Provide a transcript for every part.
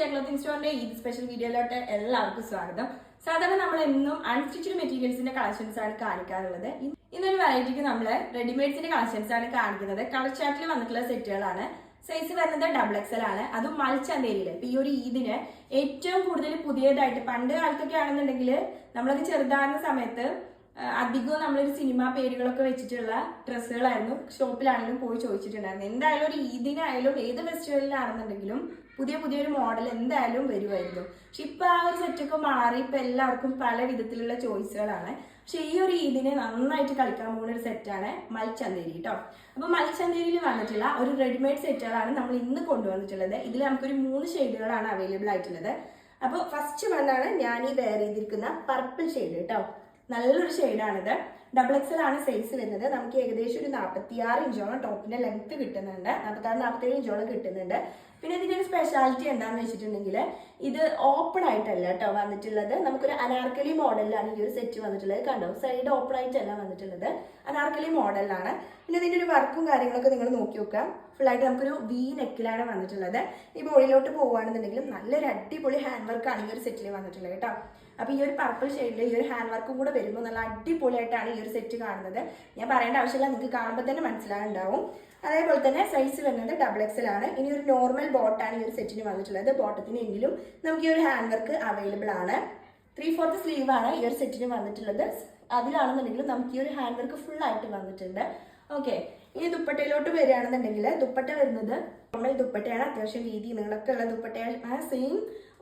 കേരളത്തിൽ സ്റ്റോറിന്റെ ഈ സ്പെഷ്യൽ വീഡിയോയിലോട്ട് എല്ലാവർക്കും സ്വാഗതം. സാധാരണ നമ്മൾ എന്നും അൺസ്റ്റിച്ച്ഡ് മെറ്റീരിയൽസിന്റെ കളക്ഷൻസ് ആണ് കാണിക്കാറുള്ളത്. ഇന്നൊരു വെറൈറ്റിക്ക് നമ്മൾ റെഡിമെയ്ഡ്സിന്റെ കളക്ഷൻസ് ആണ് കാണിക്കുന്നത്. കളർ ചാർട്ടിൽ വന്നിട്ടുള്ള സെറ്റുകളാണ്. സൈസ് വരുന്നത് XXL ആണ്. അതും മൽച്ചന്തേരിയിൽ. ഇപ്പൊ ഈ ഒരു ഈദിന് ഏറ്റവും കൂടുതൽ പുതിയതായിട്ട് പണ്ട് കാലത്തൊക്കെ ആണെന്നുണ്ടെങ്കിൽ നമ്മളൊക്കെ ചെറുതാകുന്ന സമയത്ത് അധികവും നമ്മളൊരു സിനിമ പേരുകളൊക്കെ വെച്ചിട്ടുള്ള ഡ്രസ്സുകളായിരുന്നു ഷോപ്പിലാണെങ്കിലും പോയി ചോദിച്ചിട്ടുണ്ടായിരുന്നു. എന്തായാലും ഒരു ഈദിനായാലും ഏത് ഫെസ്റ്റിവലിനാണെന്നുണ്ടെങ്കിലും പുതിയൊരു മോഡൽ എന്തായാലും വരുമായിരുന്നു. പക്ഷെ ഇപ്പൊ ആ ഒരു സെറ്റൊക്കെ മാറി ഇപ്പൊ എല്ലാവർക്കും പല വിധത്തിലുള്ള ചോയ്സുകളാണ്. പക്ഷെ ഈ ഒരു ഈദിന് നന്നായിട്ട് കളിക്കാൻ പോകുന്ന ഒരു സെറ്റാണ് മൽച്ചന്തേരി കേട്ടോ. അപ്പൊ മൽച്ചന്തേരിയിൽ വന്നിട്ടുള്ള ഒരു റെഡിമെയ്ഡ് സെറ്റുകളാണ് നമ്മൾ ഇന്ന് കൊണ്ടുവന്നിട്ടുള്ളത്. ഇതിൽ നമുക്കൊരു 3 ഷെയ്ഡുകളാണ് അവൈലബിൾ ആയിട്ടുള്ളത്. അപ്പോൾ ഫസ്റ്റ് വണ്ണാണ് ഞാൻ ഈ വെയർ ചെയ്തിരിക്കുന്ന പർപ്പിൾ ഷെയ്ഡ് കേട്ടോ. നല്ലൊരു ഷെയ്ഡാണിത്. XXL ആണ് സൈസ് വരുന്നത്. നമുക്ക് ഏകദേശം ഒരു 46 ഇഞ്ചോളം ടോപ്പിന്റെ ലെങ്ത് കിട്ടുന്നുണ്ട്. 46-47 ഇഞ്ചോളം കിട്ടുന്നുണ്ട്. പിന്നെ ഇതിന്റെ ഒരു സ്പെഷ്യാലിറ്റി എന്താണെന്ന് വെച്ചിട്ടുണ്ടെങ്കിൽ ഇത് ഓപ്പൺ ആയിട്ടല്ല കേട്ടോ വന്നിട്ടുള്ളത്. നമുക്കൊരു അനാർക്കലി മോഡലിലാണ് ഈ ഒരു സെറ്റ് വന്നിട്ടുള്ളത്. കണ്ടോ, സൈഡ് ഓപ്പൺ ആയിട്ടല്ല വന്നിട്ടുള്ളത്, അനാർക്കലി മോഡലിലാണ്. പിന്നെ ഇതിന്റെ ഒരു വർക്കും കാര്യങ്ങളൊക്കെ നിങ്ങൾ നോക്കി നോക്കാം. ഫുള്ളായിട്ട് നമുക്കൊരു വി നെക്കിലാണ് വന്നിട്ടുള്ളത്. ഈ ബോഡിയിലോട്ട് പോകുകയാണെന്നുണ്ടെങ്കിലും നല്ലൊരു അടിപൊളി ഹാൻഡ് വർക്കാണ് ഈ ഒരു സെറ്റിൽ വന്നിട്ടുള്ളത് കേട്ടോ. അപ്പൊ ഈ ഒരു പർപ്പിൾ ഷെയ്ഡിൽ ഈ ഒരു ഹാൻഡ് വർക്കും കൂടെ വരുമ്പോൾ നല്ല അടിപൊളിയായിട്ടാണ് ഈ ഒരു സെറ്റ് കാണുന്നത്. ഞാൻ പറയേണ്ട ആവശ്യമില്ല, നിങ്ങൾക്ക് കാണുമ്പോൾ തന്നെ മനസ്സിലാകുന്നുണ്ടാവും. അതേപോലെ തന്നെ സൈസ് വരുന്നത് XXL ആണ്. ഇനി ഒരു നോർമൽ ബോട്ടാണ് ഈ ഒരു സെറ്റിന് വന്നിട്ടുള്ളത്. ബോട്ടത്തിന് എങ്കിലും നമുക്ക് ഈ ഒരു ഹാൻഡ് വർക്ക് അവൈലബിൾ ആണ്. 3/4 സ്ലീവ് ആണ് ഈ ഒരു സെറ്റിന് വന്നിട്ടുള്ളത്. അതിലാണെന്നുണ്ടെങ്കിലും നമുക്ക് ഈ ഒരു ഹാൻഡ് വർക്ക് ഫുൾ ആയിട്ട് വന്നിട്ടുണ്ട്. ഓക്കെ, ഇനി ദുപ്പട്ടയിലോട്ട് വരികയാണെന്നുണ്ടെങ്കിൽ ദുപ്പട്ട വരുന്നത് നോർമൽ ദുപ്പട്ടയാണ്. അത്യാവശ്യം വീതി നീളമൊക്കെ ഉള്ള ദുപ്പട്ടയാണ്. സെയിം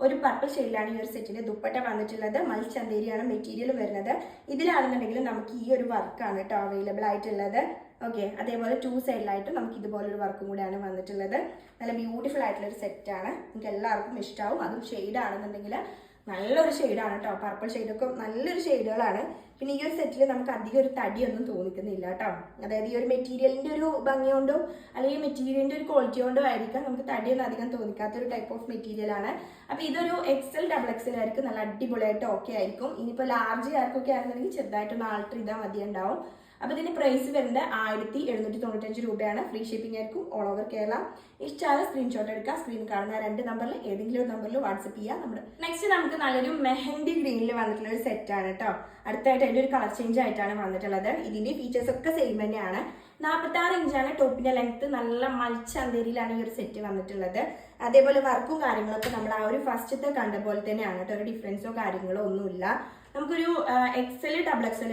ഒരു പർപ്പിൾ ഷെയ്ഡിലാണ് ഈ ഒരു സെറ്റിന്റെ ദുപ്പട്ട വന്നിട്ടുള്ളത്. മൽച്ചന്തേരിയാണ് മെറ്റീരിയൽ വരുന്നത്. ഇതിലാണെന്നുണ്ടെങ്കിൽ നമുക്ക് ഈ ഒരു വർക്കാണ് കേട്ടോ അവൈലബിൾ ആയിട്ടുള്ളത്. ഓക്കെ, അതേപോലെ 2 സൈഡിലായിട്ടും നമുക്ക് ഇതുപോലൊരു വർക്കും കൂടെയാണ് വന്നിട്ടുള്ളത്. നല്ല ബ്യൂട്ടിഫുൾ ആയിട്ടുള്ള ഒരു സെറ്റാണ്. നിങ്ങൾക്ക് എല്ലാവർക്കും ഇഷ്ടമാവും. അതും ഷെയ്ഡാണെന്നുണ്ടെങ്കിൽ നല്ലൊരു ഷെയ്ഡാണ് കേട്ടോ. പർപ്പിൾ ഷെയ്ഡൊക്കെ നല്ലൊരു ഷെയ്ഡുകളാണ്. പിന്നെ ഈ ഒരു സെറ്റിൽ നമുക്ക് അധികം ഒരു തടിയൊന്നും തോന്നിക്കുന്നില്ല കേട്ടോ. അതായത് ഈ ഒരു മെറ്റീരിയലിന്റെ ഒരു ഭംഗി കൊണ്ടോ അല്ലെങ്കിൽ മെറ്റീരിയലിന്റെ ഒരു ക്വാളിറ്റി കൊണ്ടോ ആയിരിക്കാം നമുക്ക് തടിയൊന്നും അധികം തോന്നിക്കാത്ത ഒരു ടൈപ്പ് ഓഫ് മെറ്റീരിയൽ ആണ്. അപ്പൊ ഇതൊരു XXL ആയിരിക്കും. നല്ല അടിപൊളിയായിട്ട് ഓക്കെ ആയിരിക്കും. ഇനിയിപ്പോൾ ലാർജ് ആർക്കൊക്കെ ആണെന്നുണ്ടെങ്കിൽ ചെറുതായിട്ടൊന്ന് ആൾട്ടർ ചെയ്താൽ മതി ഉണ്ടാവും. അപ്പൊ ഇതിന്റെ പ്രൈസ് വരുന്നത് 1795 രൂപയാണ്. ഫ്രീ ഷിപ്പിംഗ് ആയിരിക്കും ഓൾ ഓവർ കേരള. ഇഷ്ടമാണ് സ്ക്രീൻഷോട്ട് എടുക്കുക. സ്ക്രീൻ കാണുന്ന 2 നമ്പറിൽ ഏതെങ്കിലും ഒരു നമ്പറിൽ വാട്സ്ആപ്പ് ചെയ്യാം. നമ്മുടെ നെക്സ്റ്റ് നമുക്ക് നല്ലൊരു മെഹന്തി ഗ്രീനിൽ വന്നിട്ടുള്ള ഒരു സെറ്റ് ആണ് കേട്ടോ. അടുത്തായിട്ട് അതിന്റെ ഒരു കളർ ചേഞ്ച് ആയിട്ടാണ് വന്നിട്ടുള്ളത്. ഇതിന്റെ ഫീച്ചേഴ്സ് ഒക്കെ സെയിം തന്നെയാണ്. 46 ഇഞ്ചാണ് ടോപ്പിന്റെ ലെങ്ത്. നല്ല മൽച്ചന്തേരിയിലാണ് ഈ ഒരു സെറ്റ് വന്നിട്ടുള്ളത്. അതേപോലെ വർക്കും കാര്യങ്ങളൊക്കെ നമ്മൾ ആ ഒരു ഫസ്റ്റത്തെ കണ്ട പോലെ തന്നെയാണ് കേട്ടോ. ഒരു ഡിഫറൻസോ കാര്യങ്ങളോ ഒന്നുമില്ല. നമുക്കൊരു XXL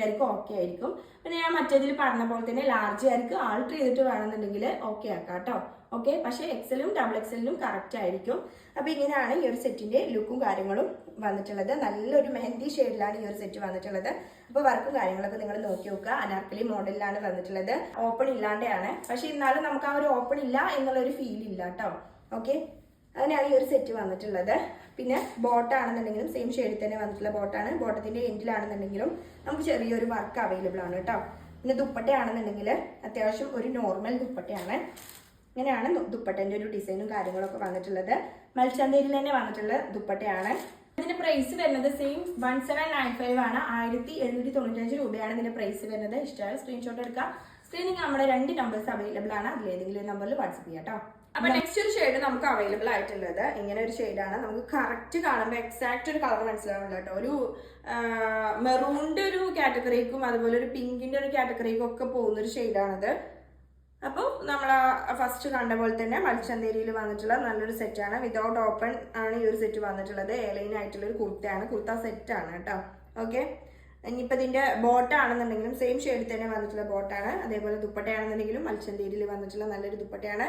ആയിരിക്കും ഓക്കെ ആയിരിക്കും. പിന്നെ ഞാൻ മറ്റേതിൽ പറഞ്ഞ പോലെ തന്നെ ലാർജ് ആയിരിക്കും ആൾട്ടർ ചെയ്തിട്ട് വേണമെന്നുണ്ടെങ്കിൽ ഓക്കെ ആക്കാം കേട്ടോ. ഓക്കെ, പക്ഷേ XXL-ഉം XXL-നും കറക്റ്റ് ആയിരിക്കും. അപ്പൊ ഇങ്ങനെയാണ് ഈ ഒരു സെറ്റിന്റെ ലുക്കും കാര്യങ്ങളും വന്നിട്ടുള്ളത്. നല്ലൊരു മെഹന്തി ഷെയ്ഡിലാണ് ഈ ഒരു സെറ്റ് വന്നിട്ടുള്ളത്. അപ്പൊ വർക്കും കാര്യങ്ങളൊക്കെ നിങ്ങൾ നോക്കി നോക്കുക. അനാർക്കലി മോഡലിലാണ് വന്നിട്ടുള്ളത്. ഓപ്പൺ ഇല്ലാണ്ടാണ്, പക്ഷെ എന്നാലും നമുക്ക് ആ ഒരു ഓപ്പൺ ഇല്ല എന്നുള്ളൊരു ഫീൽ ഇല്ല കേട്ടോ. ഓക്കെ, അങ്ങനെയാണ് ഈ ഒരു സെറ്റ് വന്നിട്ടുള്ളത്. പിന്നെ ബോട്ടാണെന്നുണ്ടെങ്കിലും സെയിം ഷെയ്ഡിൽ തന്നെ വന്നിട്ടുള്ള ബോട്ടാണ്. ബോട്ടത്തിന്റെ എൻഡിലാണെന്നുണ്ടെങ്കിലും നമുക്ക് ചെറിയൊരു വർക്ക് അവൈലബിൾ ആണ് കേട്ടോ. പിന്നെ ദുപ്പട്ടയാണെന്നുണ്ടെങ്കിൽ അത്യാവശ്യം ഒരു നോർമൽ ദുപ്പട്ടയാണ്. ഇങ്ങനെയാണ് ദുപ്പട്ടന്റെ ഒരു ഡിസൈനും കാര്യങ്ങളൊക്കെ വന്നിട്ടുള്ളത്. മൽച്ചന്തേരിയിൽ തന്നെ വന്നിട്ടുള്ള ദുപ്പട്ടയാണ്. ഇതിന്റെ പ്രൈസ് വരുന്നത് സെയിം 1795 ആണ്. 1795 രൂപയാണ് ഇതിന്റെ പ്രൈസ് വരുന്നത്. ഇഷ്ടമായ സ്ക്രീൻഷോട്ട് എടുക്കാം. സ്ക്രീനിൽ നമ്മുടെ 2 നമ്പേഴ്സ് അവൈലബിൾ ആണ്. അതിലേതെങ്കിലും ഒരു നമ്പറിൽ വാട്സ്ആപ്പ് ചെയ്യാം കേട്ടോ. അപ്പൊ നെക്സ്റ്റ് ഒരു ഷെയ്ഡ് നമുക്ക് അവൈലബിൾ ആയിട്ടുള്ളത് ഇങ്ങനെ ഒരു ഷെയ്ഡാണ്. നമുക്ക് കറക്റ്റ് കാണുമ്പോൾ എക്സാക്ട് ഒരു കളർ മനസ്സിലാവില്ല കേട്ടോ. ഒരു മെറൂണിന്റെ ഒരു കാറ്റഗറിക്കും അതുപോലെ ഒരു പിങ്കിന്റെ ഒരു കാറ്റഗറിക്കും ഒക്കെ പോകുന്ന ഒരു ഷെയ്ഡാണിത്. അപ്പോൾ നമ്മൾ ഫസ്റ്റ് കണ്ട പോലെ തന്നെ മൽച്ചന്തേരിയിൽ വന്നിട്ടുള്ള നല്ലൊരു സെറ്റാണ്. വിതൗട്ട് ഓപ്പൺ ആണ് ഈ ഒരു സെറ്റ് വന്നിട്ടുള്ളത്. എയർലൈൻ ആയിട്ടുള്ള ഒരു കുർത്തയാണ്. കുർത്ത സെറ്റാണ് കേട്ടോ. ഓക്കെ, ഇനിയിപ്പോൾ ഇതിന്റെ ബോട്ടാണെന്നുണ്ടെങ്കിലും സെയിം ഷെയ്ഡിൽ തന്നെ വന്നിട്ടുള്ള ബോട്ടാണ്. അതേപോലെ ദുപ്പട്ടയാണെന്നുണ്ടെങ്കിലും മൽച്ചന്തേരിയിൽ വന്നിട്ടുള്ള നല്ലൊരു ദുപ്പട്ടയാണ്.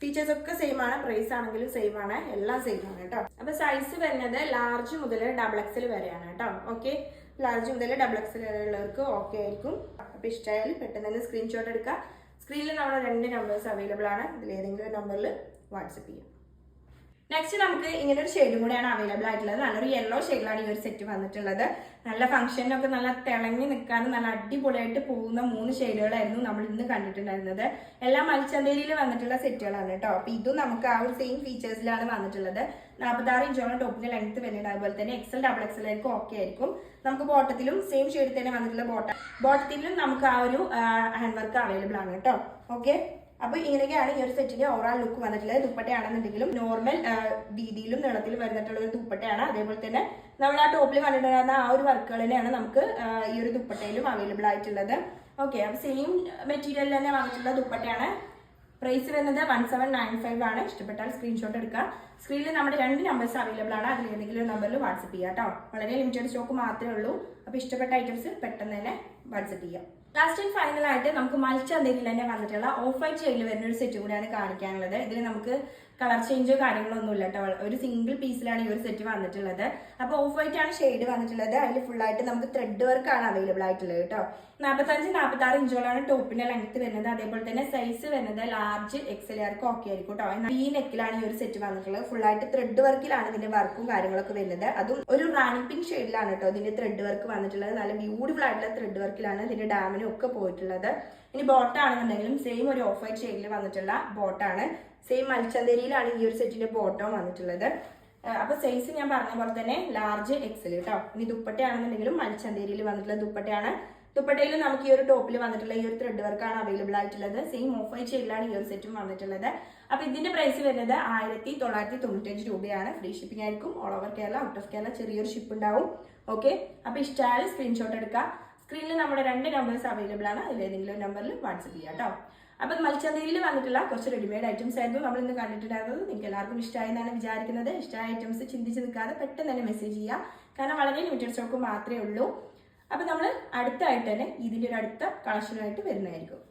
ഫീച്ചേഴ്സ് ഒക്കെ സെയിം ആണ്. പ്രൈസ് ആണെങ്കിലും സെയിം ആണ്. എല്ലാം സെയിം ആണ് കേട്ടോ. അപ്പൊ സൈസ് വരുന്നത് ലാർജ് മുതൽ XXL വരെയാണ് കേട്ടോ. ഓക്കെ, ലാർജ് മുതൽ XXL വരെയുള്ളവർക്ക് ഓക്കെ ആയിരിക്കും. അപ്പൊ ഇഷ്ടമായാലും പെട്ടെന്ന് തന്നെ സ്ക്രീൻഷോട്ട് എടുക്കുക. സ്ക്രീനിൽ നമ്മുടെ 2 നമ്പേഴ്സ് അവൈലബിൾ ആണ്. ഇതിലേതെങ്കിലും ഒരു നമ്പറിൽ വാട്സ്ആപ്പ് ചെയ്യാം. നെക്സ്റ്റ് നമുക്ക് ഇങ്ങനെ ഒരു ഷെയ്ഡും കൂടെയാണ് അവൈലബിൾ ആയിട്ടുള്ളത്. നല്ലൊരു യെല്ലോ ഷെയ്ഡിലാണ് ഈ ഒരു സെറ്റ് വന്നിട്ടുള്ളത്. നല്ല ഫംഗ്ഷനൊക്കെ നല്ല തിളങ്ങി നിൽക്കാനും നല്ല അടിപൊളിയായിട്ട് പോകുന്ന 3 ഷെയ്ഡുകളായിരുന്നു നമ്മൾ ഇന്ന് കണ്ടിട്ടുണ്ടായിരുന്നത്. എല്ലാം മൽച്ചന്തേരിയിൽ വന്നിട്ടുള്ള സെറ്റുകളാണ് കേട്ടോ. അപ്പൊ ഇതും നമുക്ക് ആ ഒരു സെയിം ഫീച്ചേഴ്സിലാണ് വന്നിട്ടുള്ളത്. 46 ഇഞ്ചോളം ടോപ്പിന്റെ ലെങ്ത് വരുന്നുണ്ട്. അതുപോലെ തന്നെ XXL ആയിരിക്കും ഓക്കെ ആയിരിക്കും. നമുക്ക് ബോട്ടത്തിലും സെയിം ഷെയ്ഡിൽ തന്നെ വന്നിട്ടുള്ള ബോട്ടത്തിലും നമുക്ക് ആ ഒരു ഹാൻഡ് വർക്ക് അവൈലബിൾ ആണ് കേട്ടോ. ഓക്കെ, അപ്പോൾ ഇങ്ങനെയൊക്കെയാണ് ഈ ഒരു സെറ്റിന്റെ ഓവറാൾ ലുക്ക് വന്നിട്ടുള്ളത്. ദുപ്പട്ടയാണെന്നുണ്ടെങ്കിലും നോർമൽ വീതിയിലും നീളത്തിലും വരുന്നിട്ടുള്ള ഒരു ദുപ്പട്ടയാണ്. അതേപോലെ തന്നെ നമ്മൾ ആ ടോപ്പിൽ കണ്ടിട്ടുണ്ടായിരുന്ന ആ ഒരു വർക്കുകൾ തന്നെയാണ് നമുക്ക് ഈ ഒരു ദുപ്പട്ടയിലും അവൈലബിൾ ആയിട്ടുള്ളത്. ഓക്കെ, അപ്പോൾ സെയിം മെറ്റീരിയൽ തന്നെ വന്നിട്ടുള്ള ദുപ്പട്ടയാണ്. പ്രൈസ് വരുന്നത് 1795 ആണ്. ഇഷ്ടപ്പെട്ടാൽ സ്ക്രീൻഷോട്ട് എടുക്കുക. സ്ക്രീനിൽ നമ്മുടെ 2 നമ്പേഴ്സ് അവൈലബിൾ ആണ്. അതിൽ ഏതെങ്കിലും ഒരു നമ്പറിൽ വാട്സപ്പ് ചെയ്യുക കേട്ടോ. വളരെ ലിമിറ്റഡ് സ്റ്റോക്ക് മാത്രമേ ഉള്ളൂ. അപ്പോൾ ഇഷ്ടപ്പെട്ട ഐറ്റംസ് പെട്ടെന്ന് തന്നെ വാട്സപ്പ് ചെയ്യാം. ലാസ്റ്റ് ആൻഡ് ഫൈനൽ ആയിട്ട് നമുക്ക് മൽച്ചന്തയിൽ തന്നെ വന്നിട്ടുള്ള ഓഫ് വൈറ്റ് ഷെയ്ഡിൽ വരുന്ന ഒരു സെറ്റ് കൂടിയാണ് കാണിക്കാനുള്ളത്. ഇതിൽ നമുക്ക് കളർ ചേഞ്ചോ കാര്യങ്ങളോ ഒന്നും ഇല്ല കേട്ടോ. ഒരു സിംഗിൾ പീസിലാണ് ഈ ഒരു സെറ്റ് വന്നിട്ടുള്ളത്. അപ്പോൾ ഓഫ് വൈറ്റ് ആണ് ഷെയ്ഡ് വന്നിട്ടുള്ളത്. അതിൽ ഫുൾ ആയിട്ട് നമുക്ക് ത്രെഡ് വർക്ക് ആണ് അവൈലബിൾ ആയിട്ടുള്ളത് കേട്ടോ. 45-46 ഇഞ്ചോളാണ് ടോപ്പിന്റെ ലെങ്ത് വരുന്നത്. അതേപോലെ തന്നെ സൈസ് വരുന്നത് ലാർജ് XL ഒക്കെ ആയിരിക്കും കേട്ടോ. ഈ നെക്കിലാണ് ഈ ഒരു സെറ്റ് വന്നിട്ടുള്ളത്. ഫുൾ ആയിട്ട് ത്രെഡ് വർക്കിലാണ് ഇതിന്റെ വർക്കും കാര്യങ്ങളൊക്കെ വരുന്നത്. അതും ഒരു റാണി പിങ്ക് ഷെയ്ഡിലാണ് കേട്ടോ ഇതിന്റെ ത്രെഡ് വർക്ക് വന്നിട്ടുള്ളത്. നല്ല ബ്യൂട്ടിഫുൾ ആയിട്ടുള്ള ത്രെഡ് വർക്കിലാണ് ഇതിന്റെ ഡാമിനും ഒക്കെ പോയിട്ടുള്ളത്. ഇനി ബോട്ടാണെന്നുണ്ടെങ്കിലും സെയിം ഒരു ഓഫ് വൈറ്റ് ഷെയ്ഡിൽ വന്നിട്ടുള്ള ബോട്ടാണ്. സെയിം മൽച്ചന്തേരിയിലാണ് ഈ ഒരു സെറ്റിന്റെ ബോട്ടം വന്നിട്ടുള്ളത്. അപ്പൊ സൈസ് ഞാൻ പറഞ്ഞ പോലെ തന്നെ ലാർജ് XL കേട്ടോ. ഇനി ദുപ്പട്ടയാണെന്നുണ്ടെങ്കിലും മൽച്ചന്തേരിയിൽ വന്നിട്ടുള്ള ദുപ്പട്ടയാണ്. ദുപ്പട്ടയിൽ നമുക്ക് ഈ ഒരു ടോപ്പിൽ വന്നിട്ടുള്ള ഈ ഒരു ത്രെഡ് വർക്കാണ് അവൈലബിൾ ആയിട്ടുള്ളത്. സെയിം ഓഫ് വൈറ്റ് ഷെയ്ഡിലാണ് ഈ ഒരു സെറ്റും വന്നിട്ടുള്ളത്. അപ്പൊ ഇതിന്റെ പ്രൈസ് വരുന്നത് 1995 രൂപയാണ്. ഫ്രീ ഷിപ്പിംഗ് ആയിരിക്കും. All over Kerala, out of Kerala ചെറിയൊരു ഷിപ്പ് ഉണ്ടാവും. ഓക്കെ, അപ്പൊ ഇഷ്ടമായ സ്ക്രീൻഷോട്ട് എടുക്കുക. സ്ക്രീനിൽ നമ്മുടെ 2 നമ്പേഴ്സ് അവൈലബിൾ ആണ്. അതിൽ ഏതെങ്കിലും ഒരു നമ്പറിൽ വാട്സപ്പ് ചെയ്യാം കേട്ടോ. അപ്പൊ മൽച്ചന്തയിൽ വന്നിട്ടുള്ള കുറച്ച് റെഡിമെയ്ഡ് ഐറ്റംസ് ആയിരുന്നു നമ്മൾ ഇന്ന് കണ്ടിട്ടുണ്ടായിരുന്നത്. നിങ്ങൾക്ക് എല്ലാവർക്കും ഇഷ്ടമായി എന്നാണ് വിചാരിക്കുന്നത്. ഇഷ്ടമായ ഐറ്റംസ് ചിന്തിച്ച് നിൽക്കാതെ പെട്ടെന്ന് തന്നെ മെസ്സേജ് ചെയ്യുക. കാരണം വളരെ ലിമിറ്റഡ് സ്റ്റോക്ക് മാത്രമേ ഉള്ളൂ. അപ്പൊ നമ്മൾ അടുത്തായിട്ട് തന്നെ ഇതിന്റെ ഒരു അടുത്ത കളക്ഷനുമായിട്ട് വരുന്നതായിരിക്കും.